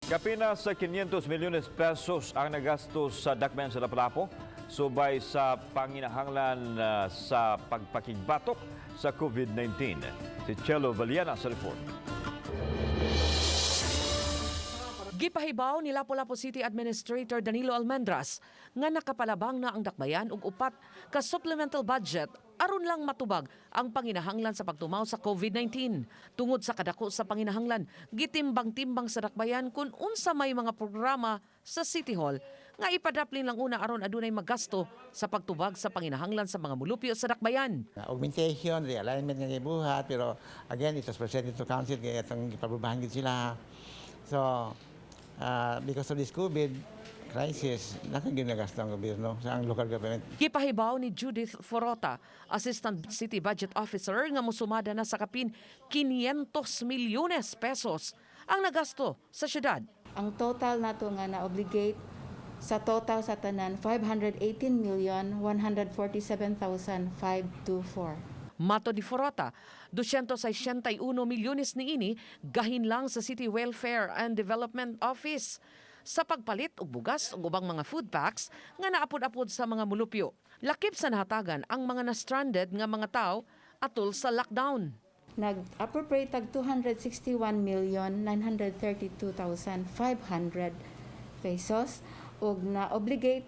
Kapin na sa 500 milyones pesos ang nagastos sa dakbayan sa Lapu-lapu, subay sa panginahanglan sa pagpakigbatok sa COVID-19. Si Chelo Valiana sa report. Gipahibaw ni Lapu-lapu City Administrator Danilo Almendras nga nakapalabang na ang dakbayan ug upat ka supplemental budget aron lang matubag ang panginahanglan sa pagtumaw sa COVID-19. Tungod sa kadako sa panginahanglan, gitimbang-timbang sa dakbayan kung unsa may mga programa sa City Hall nga ipadaplin lang una aron adunay magasto sa pagtubag sa panginahanglan sa mga mulupyo sa dakbayan. Augmentation, realignment nga gibuhat, pero again, it was presented to council kaya itong iparubahan gid sila. So, because of this COVID crisis, nakaginagastos ang gobyerno sa ang local government. Gipahibaw ni Judith Forota, Assistant City Budget Officer, nga musumada na sa Kapin 500 milyones pesos ang nagasto sa syudad. Ang total nato nga na-obligate sa total sa tanan 518,147,524. Mato ni Forota, 261 milyones ni ini gahin lang sa City Welfare and Development Office sa pagpalit og bugas ug ubang mga food packs nga naapod-apod sa mga mulupyo. Lakip sa nahatagan ang mga na-stranded nga mga tao atol sa lockdown. Nag-appropriate tag 261,932,500 pesos ug na-obligate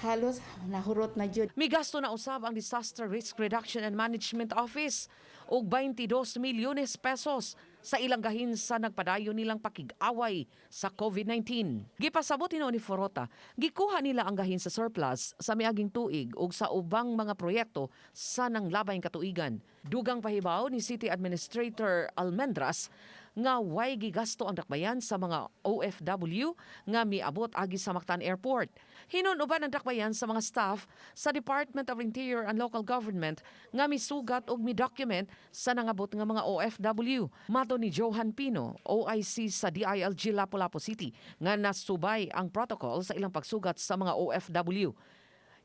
halos nahurot na jud. Migasto na usab ang Disaster Risk Reduction and Management Office og 22 milyones pesos sa ilang gahin sa nagpadayon nilang pakig-away sa COVID-19. Gipasabot ni Forota, gikuha nila ang gahin sa surplus sa miaging tuig ug sa ubang mga proyekto sa nanglabayng katuigan. Dugang pahibaw ni City Administrator Almendras nga way gigasto ang dakbayan sa mga OFW nga miabot agi sa Mactan Airport. Hinunuban ang dakbayan sa mga staff sa Department of Interior and Local Government nga misugat ug mi-document sa nangabot nga mga OFW. Mato ni Johan Pino, OIC sa DILG Lapu-lapu City, nga nasubay ang protocol sa ilang pagsugat sa mga OFW.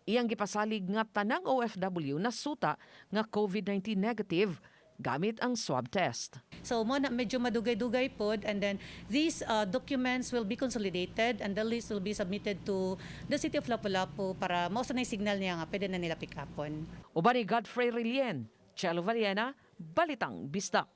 Iyang gipasalig nga tanang OFW nasuta nga COVID-19 negative gamit ang swab test. So medyo madugay-dugay pod, and then these documents will be consolidated and the list will be submitted to the City of Lapu-lapu para mausa na yung signal niya nga pwede na nila pick upon. Uban ni Godfrey Rilien, Chelo Valiana, Balitang Bisdak.